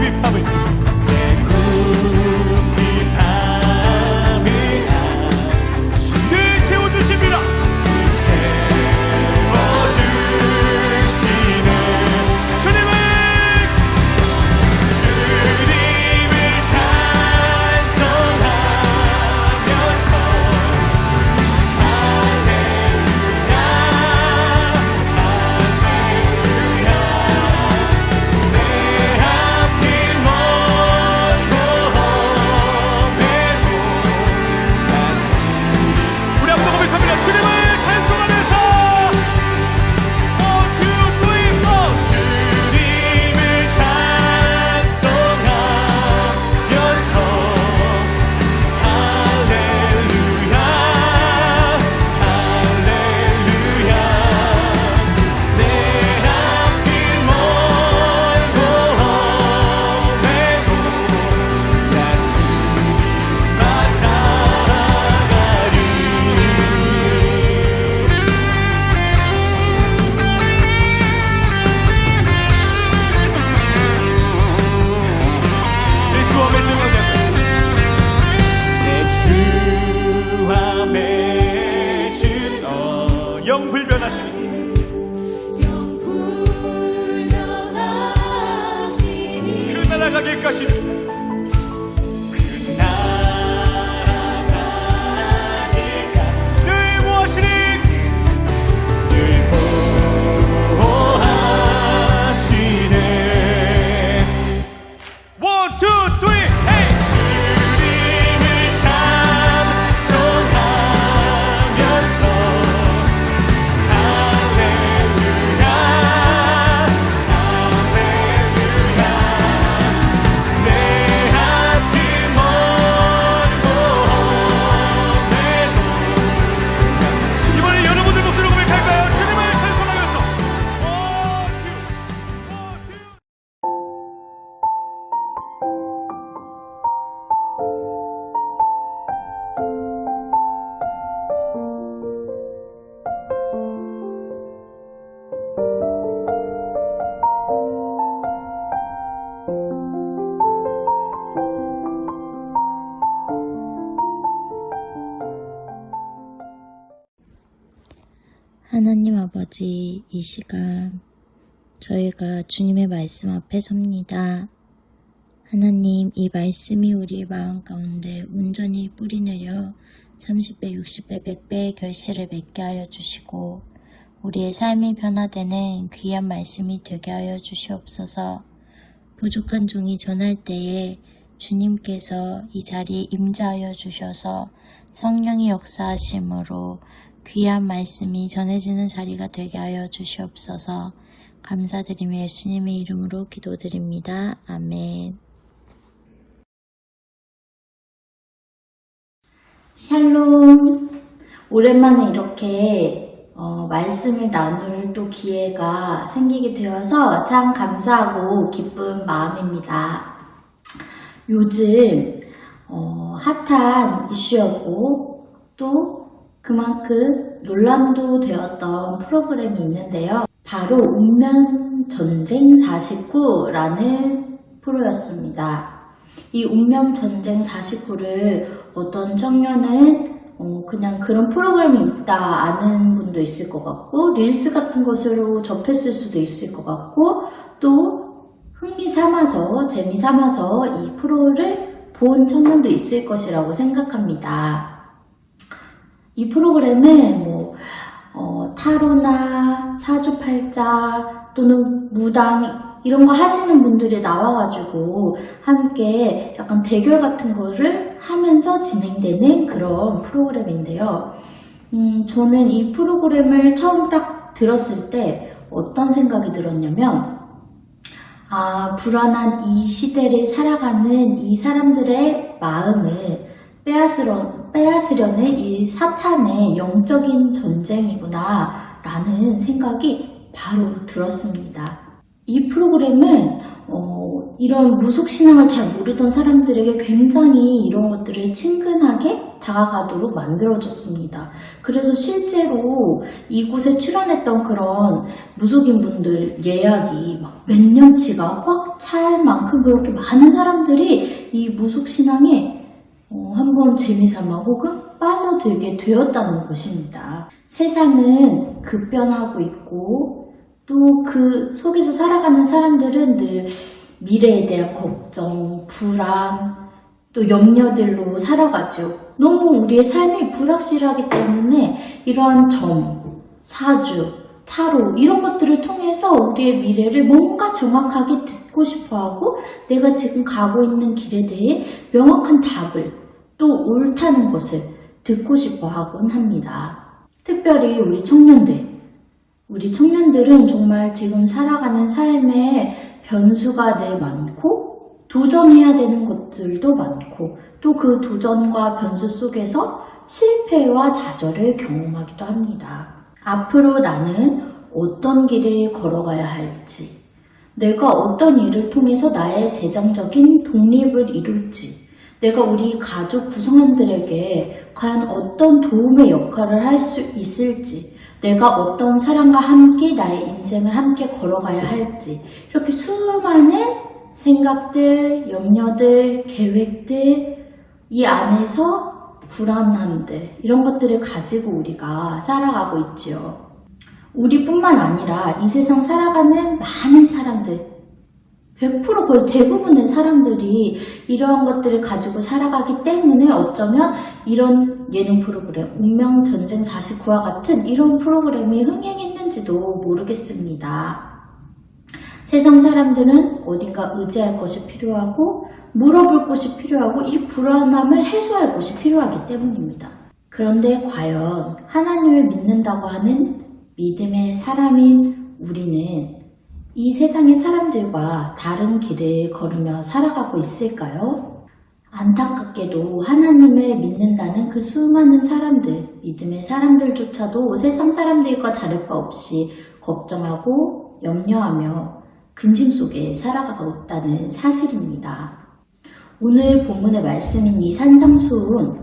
비타민 내 굿비타민 신을 채워주십니다. 채워주시는 주님을 찬송하면서 영불변하시니 그 나라가 객가시니 그 나라가 객가 늘 보하시니 늘 보하시네. One, two, three, hey! 주님을 찬송하면서 하나님 아버지, 이 시간 저희가 주님의 말씀 앞에 섭니다. 하나님, 이 말씀이 우리의 마음 가운데 온전히 뿌리내려 30배, 60배, 100배의 결실을 맺게 하여 주시고 우리의 삶이 변화되는 귀한 말씀이 되게 하여 주시옵소서. 부족한 종이 전할 때에 주님께서 이 자리에 임재하여 주셔서 성령의 역사하심으로 귀한 말씀이 전해지는 자리가 되게 하여 주시옵소서. 감사드리며 예수님의 이름으로 기도드립니다. 아멘. 샬롬. 오랜만에 이렇게 말씀을 나눌 또 기회가 생기게 되어서 참 감사하고 기쁜 마음입니다. 요즘 핫한 이슈였고 또 그만큼 논란도 되었던 프로그램이 있는데요. 바로 운명전쟁 49라는 프로였습니다. 이 운명전쟁 49를 어떤 청년은 그냥 그런 프로그램이 있다 아는 분도 있을 것 같고 릴스 같은 것으로 접했을 수도 있을 것 같고 또 흥미 삼아서 재미 삼아서 이 프로를 본 청년도 있을 것이라고 생각합니다. 이 프로그램은 타로나 사주팔자 또는 무당 이런 거 하시는 분들이 나와가지고 함께 약간 대결 같은 거를 하면서 진행되는 그런 프로그램인데요. 저는 이 프로그램을 처음 딱 들었을 때 어떤 생각이 들었냐면 불안한 이 시대를 살아가는 이 사람들의 마음을 빼앗으려는 이 사탄의 영적인 전쟁이구나 라는 생각이 바로 들었습니다. 이 프로그램은 이런 무속신앙을 잘 모르던 사람들에게 굉장히 이런 것들을 친근하게 다가가도록 만들어줬습니다. 그래서 실제로 이곳에 출연했던 그런 무속인 분들 예약이 막 몇 년치가 꽉 찰 만큼 그렇게 많은 사람들이 이 무속신앙에 한번 재미삼아 혹은 빠져들게 되었다는 것입니다. 세상은 급변하고 있고 또 그 속에서 살아가는 사람들은 늘 미래에 대한 걱정, 불안, 또 염려들로 살아가죠. 너무 우리의 삶이 불확실하기 때문에 이러한 점, 사주, 타로 이런 것들을 통해서 우리의 미래를 뭔가 정확하게 듣고 싶어하고 내가 지금 가고 있는 길에 대해 명확한 답을 또 옳다는 것을 듣고 싶어하곤 합니다. 특별히 우리 청년들은 정말 지금 살아가는 삶에 변수가 늘 많고 도전해야 되는 것들도 많고 또 그 도전과 변수 속에서 실패와 좌절을 경험하기도 합니다. 앞으로 나는 어떤 길을 걸어가야 할지, 내가 어떤 일을 통해서 나의 재정적인 독립을 이룰지, 내가 우리 가족 구성원들에게 과연 어떤 도움의 역할을 할 수 있을지, 내가 어떤 사람과 함께 나의 인생을 함께 걸어가야 할지, 이렇게 수많은 생각들, 염려들, 계획들, 이 안에서 불안함들, 이런 것들을 가지고 우리가 살아가고 있지요. 우리뿐만 아니라 이 세상 살아가는 많은 사람들, 100% 거의 대부분의 사람들이 이러한 것들을 가지고 살아가기 때문에 어쩌면 이런 예능 프로그램, 운명전쟁 49와 같은 이런 프로그램이 흥행했는지도 모르겠습니다. 세상 사람들은 어딘가 의지할 것이 필요하고 물어볼 곳이 필요하고 이 불안함을 해소할 곳이 필요하기 때문입니다. 그런데 과연 하나님을 믿는다고 하는 믿음의 사람인 우리는 이 세상의 사람들과 다른 길을 걸으며 살아가고 있을까요? 안타깝게도 하나님을 믿는다는 그 수많은 사람들, 믿음의 사람들조차도 세상 사람들과 다를 바 없이 걱정하고 염려하며 근심 속에 살아가고 있다는 사실입니다. 오늘 본문의 말씀인 이 산상수훈,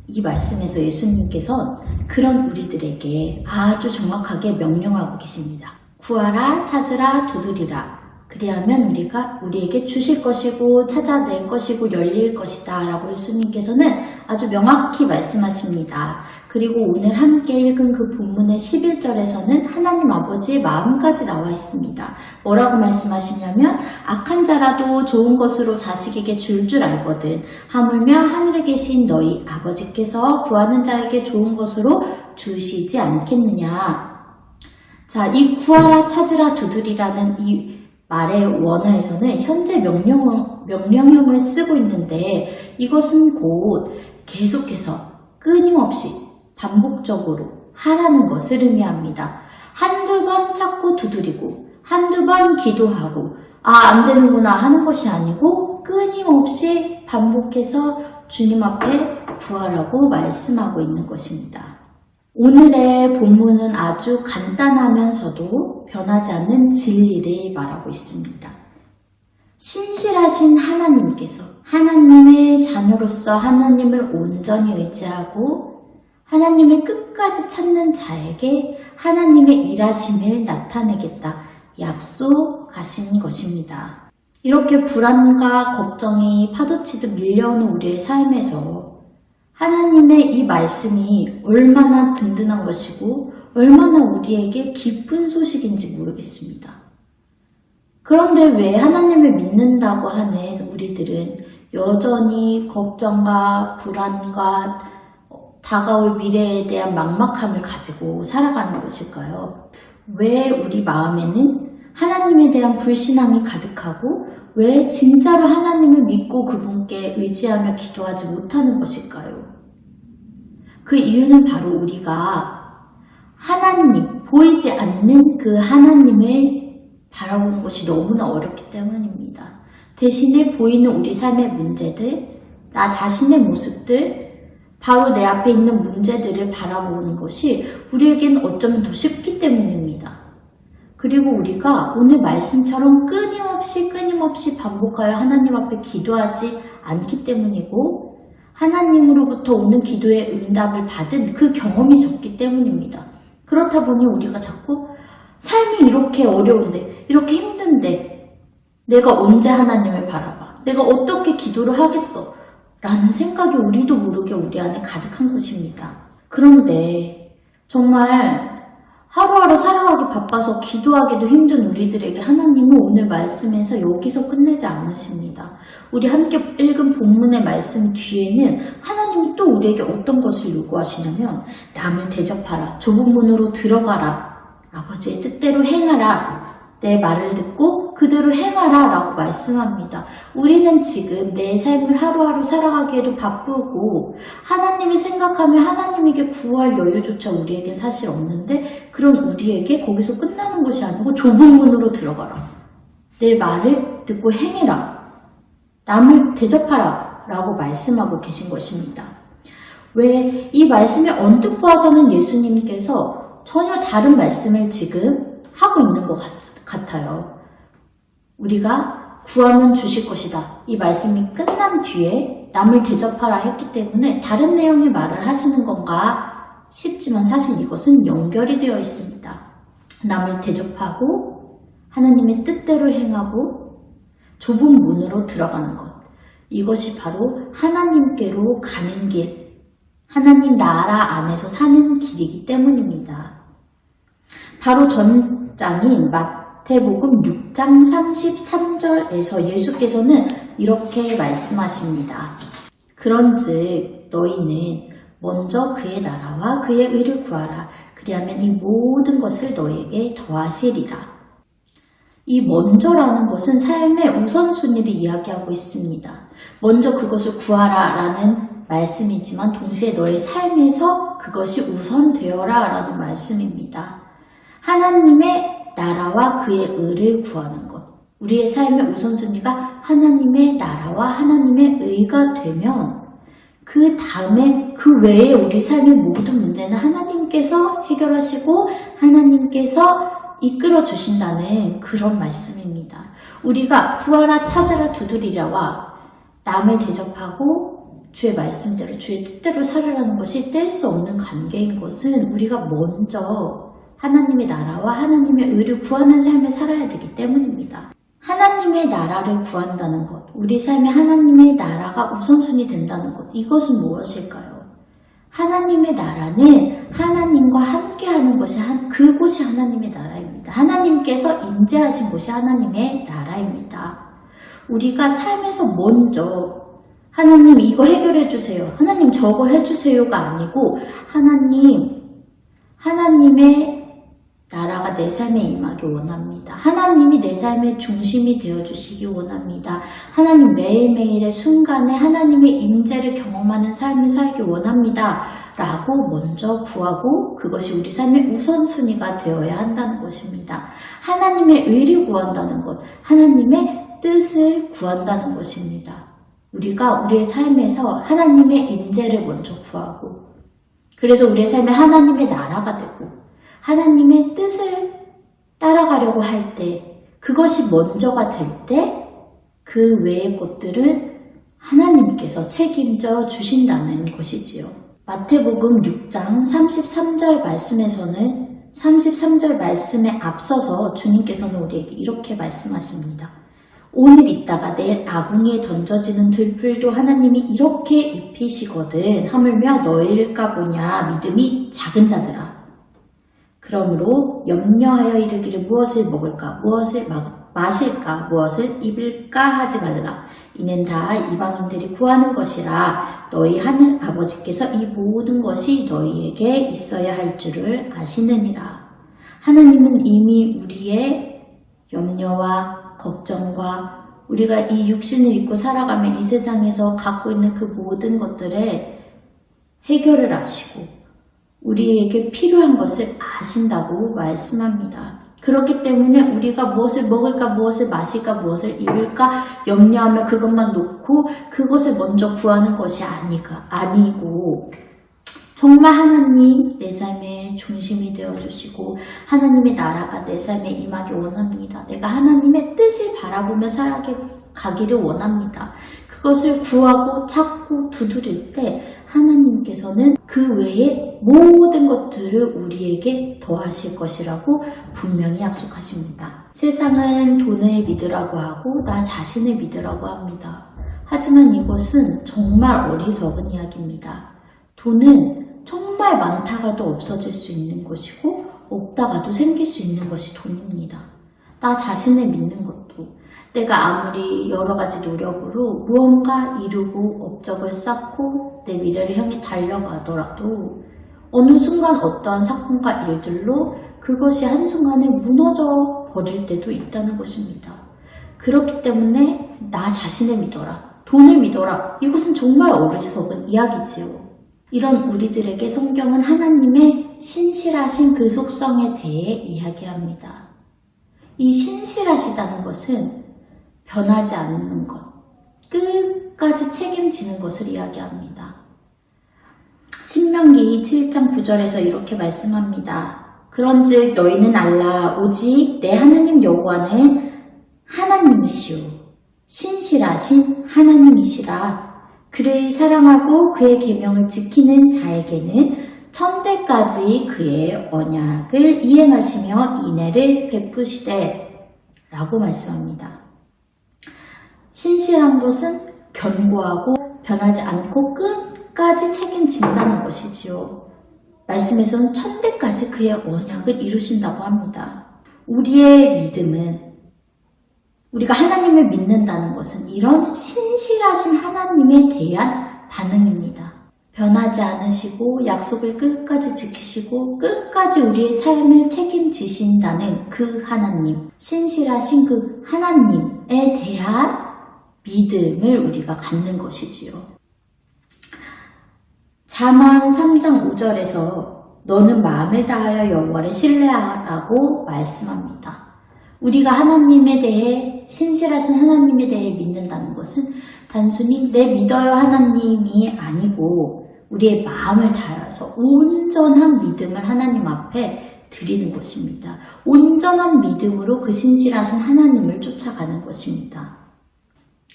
이 말씀에서 예수님께서 그런 우리들에게 아주 정확하게 명령하고 계십니다. 구하라, 찾으라, 두드리라. 그리하면 우리에게 주실 것이고 찾아낼 것이고 열릴 것이다 라고 예수님께서는 아주 명확히 말씀하십니다. 그리고 오늘 함께 읽은 그 본문의 11절에서는 하나님 아버지의 마음까지 나와 있습니다. 뭐라고 말씀하시냐면 악한 자라도 좋은 것으로 자식에게 줄 알거든 하물며 하늘에 계신 너희 아버지께서 구하는 자에게 좋은 것으로 주시지 않겠느냐. 자, 이 구하라, 찾으라, 두드리라는 이 말의 원어에서는 현재 명령형을 쓰고 있는데 이것은 곧 계속해서 끊임없이 반복적으로 하라는 것을 의미합니다. 한두 번 찾고 두드리고 한두 번 기도하고 안 되는구나 하는 것이 아니고 끊임없이 반복해서 주님 앞에 구하라고 말씀하고 있는 것입니다. 오늘의 본문은 아주 간단하면서도 변하지 않는 진리를 말하고 있습니다. 신실하신 하나님께서 하나님의 자녀로서 하나님을 온전히 의지하고 하나님을 끝까지 찾는 자에게 하나님의 일하심을 나타내겠다 약속하신 것입니다. 이렇게 불안과 걱정이 파도치듯 밀려오는 우리의 삶에서 하나님의 이 말씀이 얼마나 든든한 것이고 얼마나 우리에게 기쁜 소식인지 모르겠습니다. 그런데 왜 하나님을 믿는다고 하는 우리들은 여전히 걱정과 불안과 다가올 미래에 대한 막막함을 가지고 살아가는 것일까요? 왜 우리 마음에는 하나님에 대한 불신앙이 가득하고 왜 진짜로 하나님을 믿고 그분께 의지하며 기도하지 못하는 것일까요? 그 이유는 바로 우리가 하나님, 보이지 않는 그 하나님을 바라보는 것이 너무나 어렵기 때문입니다. 대신에 보이는 우리 삶의 문제들, 나 자신의 모습들, 바로 내 앞에 있는 문제들을 바라보는 것이 우리에게는 어쩌면 더 쉽기 때문입니다. 그리고 우리가 오늘 말씀처럼 끊임없이 반복하여 하나님 앞에 기도하지 않기 때문이고 하나님으로부터 오는 기도의 응답을 받은 그 경험이 적기 때문입니다. 그렇다 보니 우리가 자꾸 삶이 이렇게 어려운데, 이렇게 힘든데 내가 언제 하나님을 바라봐? 내가 어떻게 기도를 하겠어? 라는 생각이 우리도 모르게 우리 안에 가득한 것입니다. 그런데 정말 하루하루 살아가기 바빠서 기도하기도 힘든 우리들에게 하나님은 오늘 말씀에서 여기서 끝내지 않으십니다. 우리 함께 읽은 본문의 말씀 뒤에는 하나님이 또 우리에게 어떤 것을 요구하시냐면 남을 대접하라, 좁은 문으로 들어가라, 아버지의 뜻대로 행하라, 내 말을 듣고 그대로 행하라 라고 말씀합니다. 우리는 지금 내 삶을 하루하루 살아가기에도 바쁘고 하나님을 생각하며 하나님에게 구할 여유조차 우리에겐 사실 없는데 그런 우리에게 거기서 끝나는 것이 아니고 좁은 문으로 들어가라, 내 말을 듣고 행해라, 남을 대접하라 라고 말씀하고 계신 것입니다. 왜 이 말씀에 언뜻 보아서는 예수님께서 전혀 다른 말씀을 지금 하고 있는 것 같아요. 우리가 구하면 주실 것이다, 이 말씀이 끝난 뒤에 남을 대접하라 했기 때문에 다른 내용의 말을 하시는 건가 싶지만 사실 이것은 연결이 되어 있습니다. 남을 대접하고 하나님의 뜻대로 행하고 좁은 문으로 들어가는 것, 이것이 바로 하나님께로 가는 길, 하나님 나라 안에서 사는 길이기 때문입니다. 바로 전장인 마태복음 6장 33절에서 예수께서는 이렇게 말씀하십니다. 그런즉 너희는 먼저 그의 나라와 그의 의를 구하라. 그리하면 이 모든 것을 너희에게 더하시리라. 이 먼저라는 것은 삶의 우선순위를 이야기하고 있습니다. 먼저 그것을 구하라 라는 말씀이지만 동시에 너의 삶에서 그것이 우선되어라 라는 말씀입니다. 하나님의 나라와 그의 의를 구하는 것, 우리의 삶의 우선순위가 하나님의 나라와 하나님의 의가 되면 그 다음에 그 외에 우리 삶의 모든 문제는 하나님께서 해결하시고 하나님께서 이끌어 주신다는 그런 말씀입니다. 우리가 구하라, 찾으라, 두드리라와 남을 대접하고 주의 말씀대로 주의 뜻대로 살으라는 것이 뗄 수 없는 관계인 것은 우리가 먼저 하나님의 나라와 하나님의 의를 구하는 삶을 살아야 되기 때문입니다. 하나님의 나라를 구한다는 것, 우리 삶에 하나님의 나라가 우선순위 된다는 것, 이것은 무엇일까요? 하나님의 나라는 하나님과 함께하는 것이 그곳이 하나님의 나라입니다. 하나님께서 임재하신 곳이 하나님의 나라입니다. 우리가 삶에서 먼저 하나님 이거 해결해 주세요, 하나님 저거 해주세요가 아니고 하나님의 나라가 내 삶에 임하기 원합니다. 하나님이 내 삶의 중심이 되어주시기 원합니다. 하나님 매일매일의 순간에 하나님의 임재를 경험하는 삶을 살기 원합니다. 라고 먼저 구하고 그것이 우리 삶의 우선순위가 되어야 한다는 것입니다. 하나님의 의를 구한다는 것, 하나님의 뜻을 구한다는 것입니다. 우리가 우리의 삶에서 하나님의 임재를 먼저 구하고 그래서 우리의 삶에 하나님의 나라가 되고 하나님의 뜻을 따라가려고 할 때 그것이 먼저가 될 때 그 외의 것들은 하나님께서 책임져 주신다는 것이지요. 마태복음 6장 33절 말씀에서는 33절 말씀에 앞서서 주님께서는 우리에게 이렇게 말씀하십니다. 오늘 있다가 내일 아궁이에 던져지는 들풀도 하나님이 이렇게 입히시거든 하물며 너희일까 보냐 믿음이 작은 자들아. 그러므로 염려하여 이르기를 무엇을 먹을까, 무엇을 마실까, 무엇을 입을까 하지 말라. 이는 다 이방인들이 구하는 것이라. 너희 하늘 아버지께서 이 모든 것이 너희에게 있어야 할 줄을 아시느니라. 하나님은 이미 우리의 염려와 걱정과 우리가 이 육신을 입고 살아가며 이 세상에서 갖고 있는 그 모든 것들에 해결을 하시고 우리에게 필요한 것을 아신다고 말씀합니다. 그렇기 때문에 우리가 무엇을 먹을까, 무엇을 마실까, 무엇을 입을까 염려하며 그것만 놓고 그것을 먼저 구하는 것이 아니고 정말 하나님 내 삶의 중심이 되어주시고 하나님의 나라가 내 삶에 임하기 원합니다. 내가 하나님의 뜻을 바라보며 살아가기를 원합니다. 그것을 구하고 찾고 두드릴 때 하나님께서는 그 외에 모든 것들을 우리에게 더하실 것이라고 분명히 약속하십니다. 세상은 돈을 믿으라고 하고 나 자신을 믿으라고 합니다. 하지만 이것은 정말 어리석은 이야기입니다. 돈은 정말 많다가도 없어질 수 있는 것이고 없다가도 생길 수 있는 것이 돈입니다. 나 자신을 믿는 것도 내가 아무리 여러 가지 노력으로 무언가 이루고 업적을 쌓고 내 미래를 향해 달려가더라도 어느 순간 어떠한 사건과 일들로 그것이 한순간에 무너져 버릴 때도 있다는 것입니다. 그렇기 때문에 나 자신을 믿어라, 돈을 믿어라, 이것은 정말 어리석은 이야기지요. 이런 우리들에게 성경은 하나님의 신실하신 그 속성에 대해 이야기합니다. 이 신실하시다는 것은 변하지 않는 것, 끝까지 책임지는 것을 이야기합니다. 신명기 7장 9절에서 이렇게 말씀합니다. 그런즉 너희는 알라 오직 내 하나님 여호와는 하나님이시오 신실하신 하나님이시라. 그를 사랑하고 그의 계명을 지키는 자에게는 천대까지 그의 언약을 이행하시며 인애를 베푸시되 라고 말씀합니다. 신실한 것은 견고하고 변하지 않고 끝까지 책임진다는 것이지요. 말씀에서는 천대까지 그의 언약을 이루신다고 합니다. 우리의 믿음은 우리가 하나님을 믿는다는 것은 이런 신실하신 하나님에 대한 반응입니다. 변하지 않으시고 약속을 끝까지 지키시고 끝까지 우리의 삶을 책임지신다는 그 하나님, 신실하신 그 하나님에 대한 믿음을 우리가 갖는 것이지요. 잠언 3장 5절에서 너는 마음을 다하여 여호와를 신뢰하라고 말씀합니다. 우리가 하나님에 대해 신실하신 하나님에 대해 믿는다는 것은 단순히 내 믿어요 하나님이 아니고 우리의 마음을 다해서 온전한 믿음을 하나님 앞에 드리는 것입니다. 온전한 믿음으로 그 신실하신 하나님을 쫓아가는 것입니다.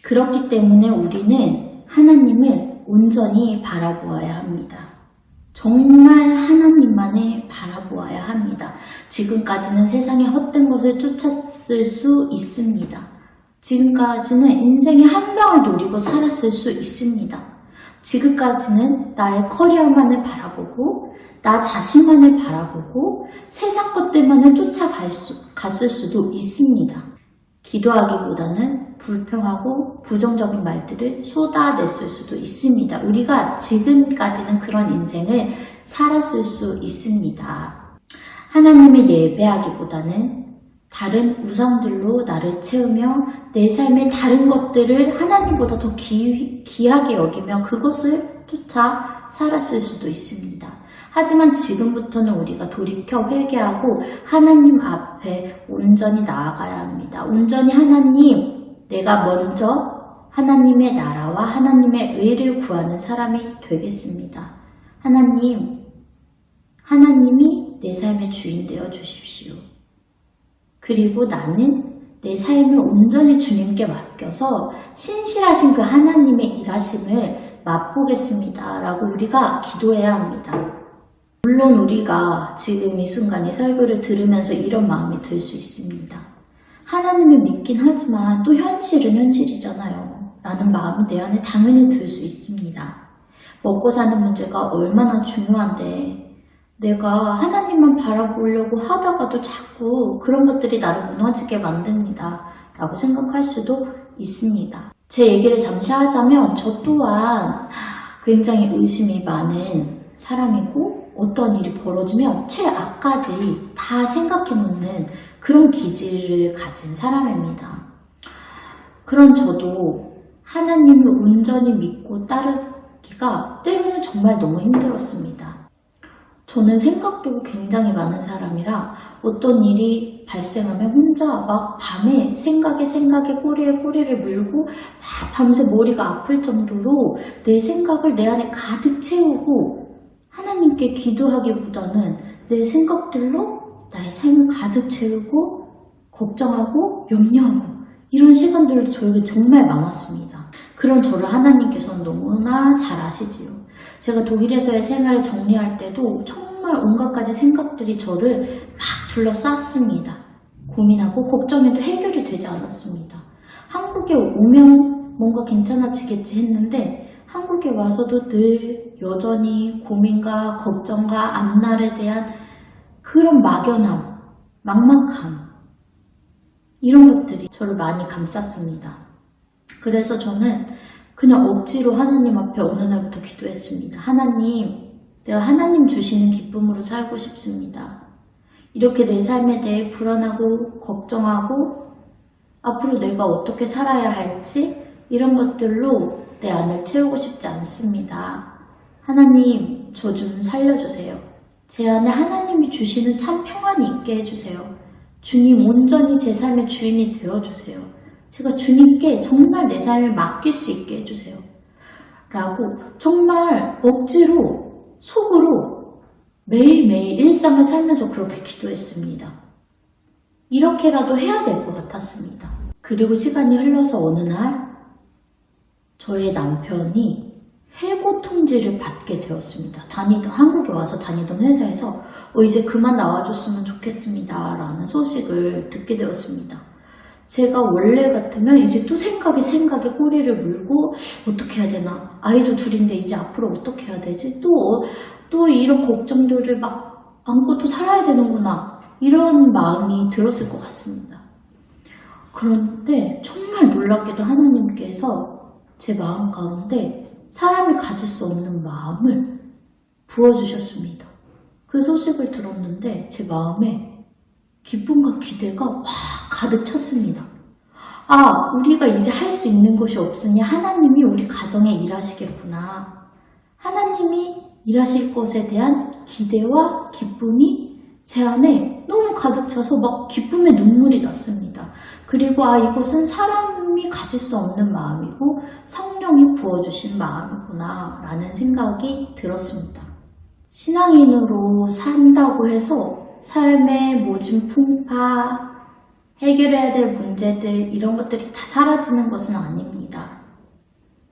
그렇기 때문에 우리는 하나님을 온전히 바라보아야 합니다. 정말 하나님만을 바라보아야 합니다. 지금까지는 세상의 헛된 것을 쫓았을 수 있습니다. 지금까지는 인생의 한 방을 노리고 살았을 수 있습니다. 지금까지는 나의 커리어만을 바라보고 나 자신만을 바라보고 세상 것들만을 쫓아갔을 수도 있습니다. 기도하기보다는 불평하고 부정적인 말들을 쏟아냈을 수도 있습니다. 우리가 지금까지는 그런 인생을 살았을 수 있습니다. 하나님을 예배하기보다는 다른 우상들로 나를 채우며 내 삶의 다른 것들을 하나님보다 더 귀하게 여기며 그것을 쫓아 살았을 수도 있습니다. 하지만 지금부터는 우리가 돌이켜 회개하고 하나님 앞에 온전히 나아가야 합니다. 온전히 하나님, 내가 먼저 하나님의 나라와 하나님의 의를 구하는 사람이 되겠습니다. 하나님이 내 삶의 주인 되어 주십시오. 그리고 나는 내 삶을 온전히 주님께 맡겨서 신실하신 그 하나님의 일하심을 맛보겠습니다. 라고 우리가 기도해야 합니다. 물론 우리가 지금 이 순간 이 설교를 들으면서 이런 마음이 들 수 있습니다. 하나님을 믿긴 하지만 또 현실은 현실이잖아요. 라는 마음이 내 안에 당연히 들 수 있습니다. 먹고 사는 문제가 얼마나 중요한데 내가 하나님만 바라보려고 하다가도 자꾸 그런 것들이 나를 무너지게 만듭니다. 라고 생각할 수도 있습니다. 제 얘기를 잠시 하자면 저 또한 굉장히 의심이 많은 사람이고 어떤 일이 벌어지면 최악까지 다 생각해놓는 그런 기질을 가진 사람입니다. 그런 저도 하나님을 온전히 믿고 따르기가 때로는 정말 너무 힘들었습니다. 저는 생각도 굉장히 많은 사람이라 어떤 일이 발생하면 혼자 막 밤에 생각에 꼬리에 꼬리를 물고 밤새 머리가 아플 정도로 내 생각을 내 안에 가득 채우고 하나님께 기도하기보다는 내 생각들로 나의 삶을 가득 채우고 걱정하고 염려하고 이런 시간들도 저에게 정말 많았습니다. 그런 저를 하나님께서는 너무나 잘 아시지요. 제가 독일에서의 생활을 정리할 때도 정말 온갖 가지 생각들이 저를 막 둘러쌌습니다. 고민하고 걱정해도 해결이 되지 않았습니다. 한국에 오면 뭔가 괜찮아지겠지 했는데 한국에 와서도 늘 여전히 고민과 걱정과 앞날에 대한 그런 막연함, 막막함 이런 것들이 저를 많이 감쌌습니다. 그래서 저는 그냥 억지로 하나님 앞에 어느 날부터 기도했습니다. 하나님, 내가 하나님 주시는 기쁨으로 살고 싶습니다. 이렇게 내 삶에 대해 불안하고 걱정하고 앞으로 내가 어떻게 살아야 할지 이런 것들로 내 안을 채우고 싶지 않습니다. 하나님, 저 좀 살려주세요. 제 안에 하나님이 주시는 참 평안이 있게 해주세요. 주님 온전히 제 삶의 주인이 되어주세요. 제가 주님께 정말 내 삶을 맡길 수 있게 해주세요. 라고 정말 억지로 속으로 매일매일 일상을 살면서 그렇게 기도했습니다. 이렇게라도 해야 될 것 같았습니다. 그리고 시간이 흘러서 어느 날 저의 남편이 해고 통지를 받게 되었습니다. 한국에 와서 다니던 회사에서 이제 그만 나와줬으면 좋겠습니다 라는 소식을 듣게 되었습니다. 제가 원래 같으면 이제 또 생각에 꼬리를 물고 어떻게 해야 되나, 아이도 둘인데 이제 앞으로 어떻게 해야 되지, 또 이런 걱정들을 막 안고 또 살아야 되는구나 이런 마음이 들었을 것 같습니다. 그런데 정말 놀랍게도 하나님께서 제 마음 가운데 사람이 가질 수 없는 마음을 부어주셨습니다. 그 소식을 들었는데 제 마음에 기쁨과 기대가 확 가득 찼습니다. 아, 우리가 이제 할 수 있는 것이 없으니 하나님이 우리 가정에 일하시겠구나. 하나님이 일하실 것에 대한 기대와 기쁨이 제 안에 너무 가득 차서 막 기쁨의 눈물이 났습니다. 그리고 이것은 사람이 가질 수 없는 마음이고 성령이 부어주신 마음이구나 라는 생각이 들었습니다. 신앙인으로 산다고 해서 삶의 모진 풍파, 해결해야 될 문제들 이런 것들이 다 사라지는 것은 아닙니다.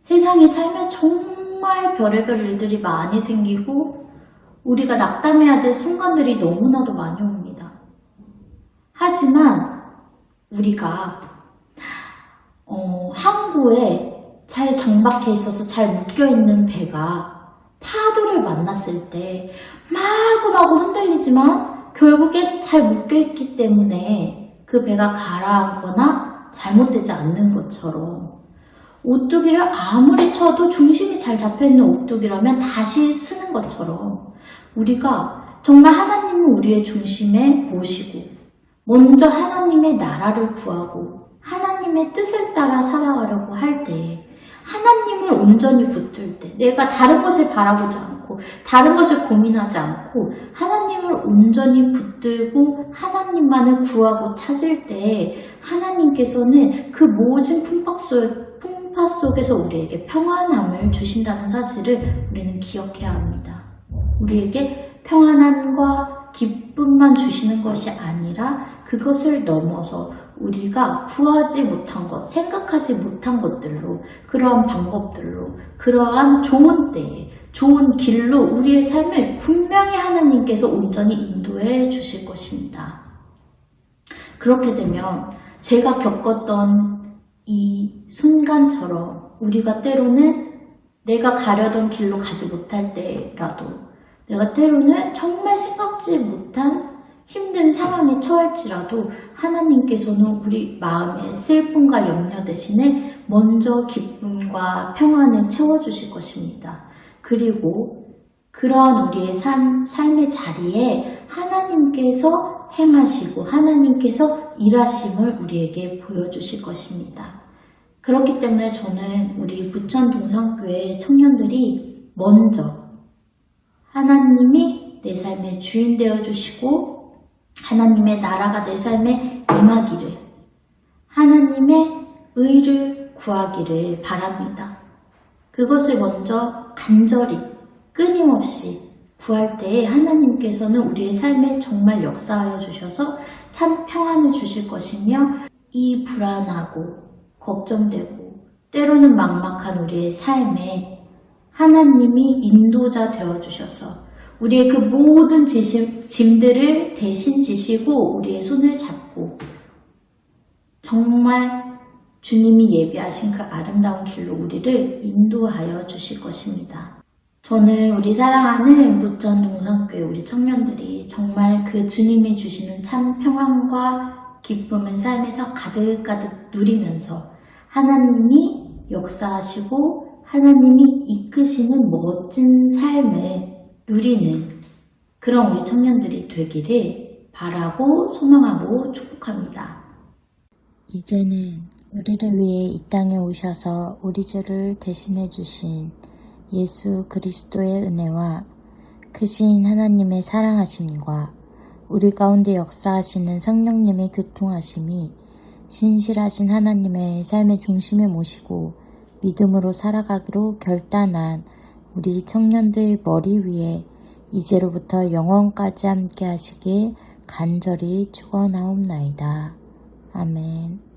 세상에 살면 정말 별의별 일들이 많이 생기고 우리가 낙담해야 될 순간들이 너무나도 많이 옵니다. 하지만 우리가 항구에 잘 정박해 있어서 잘 묶여있는 배가 파도를 만났을 때 마구마구 흔들리지만 결국엔 잘 묶여있기 때문에 그 배가 가라앉거나 잘못되지 않는 것처럼 오뚜기를 아무리 쳐도 중심이 잘 잡혀있는 오뚜기라면 다시 쓰는 것처럼 우리가 정말 하나님을 우리의 중심에 모시고 먼저 하나님의 나라를 구하고 하나님의 뜻을 따라 살아가려고 할 때 하나님을 온전히 붙들 때 내가 다른 것을 바라보지 않고 다른 것을 고민하지 않고 하나님을 온전히 붙들고 하나님만을 구하고 찾을 때 하나님께서는 그 모든 풍파 속에서 우리에게 평안함을 주신다는 사실을 우리는 기억해야 합니다. 우리에게 평안함과 기쁨만 주시는 것이 아니라 그것을 넘어서 우리가 구하지 못한 것, 생각하지 못한 것들로 그러한 방법들로 그러한 좋은 때에 좋은 길로 우리의 삶을 분명히 하나님께서 온전히 인도해 주실 것입니다. 그렇게 되면 제가 겪었던 이 순간처럼 우리가 때로는 내가 가려던 길로 가지 못할 때라도 내가 때로는 정말 생각지 못한 힘든 상황에 처할지라도 하나님께서는 우리 마음의 슬픔과 염려 대신에 먼저 기쁨과 평안을 채워주실 것입니다. 그리고 그러한 우리의 삶의 자리에 하나님께서 행하시고 하나님께서 일하심을 우리에게 보여주실 것입니다. 그렇기 때문에 저는 우리 부천 동산교회 청년들이 먼저 하나님이 내 삶의 주인 되어주시고 하나님의 나라가 내 삶에 임하기를 하나님의 의를 구하기를 바랍니다. 그것을 먼저 간절히 끊임없이 구할 때에 하나님께서는 우리의 삶에 정말 역사하여 주셔서 참 평안을 주실 것이며 이 불안하고 걱정되고 때로는 막막한 우리의 삶에 하나님이 인도자 되어주셔서 우리의 그 모든 짐들을 대신 지시고 우리의 손을 잡고 정말 주님이 예비하신 그 아름다운 길로 우리를 인도하여 주실 것입니다. 저는 우리 사랑하는 무전 동산교회 우리 청년들이 정말 그 주님이 주시는 참 평안과 기쁨을 삶에서 가득가득 누리면서 하나님이 역사하시고 하나님이 이끄시는 멋진 삶을 누리는 그런 우리 청년들이 되기를 바라고 소망하고 축복합니다. 이제는 우리를 위해 이 땅에 오셔서 우리 죄를 대신해 주신 예수 그리스도의 은혜와 크신 하나님의 사랑하심과 우리 가운데 역사하시는 성령님의 교통하심이 신실하신 하나님의 삶의 중심에 모시고 믿음으로 살아가기로 결단한 우리 청년들 머리 위에 이제로부터 영원까지 함께 하시길 간절히 축원하옵나이다. 아멘.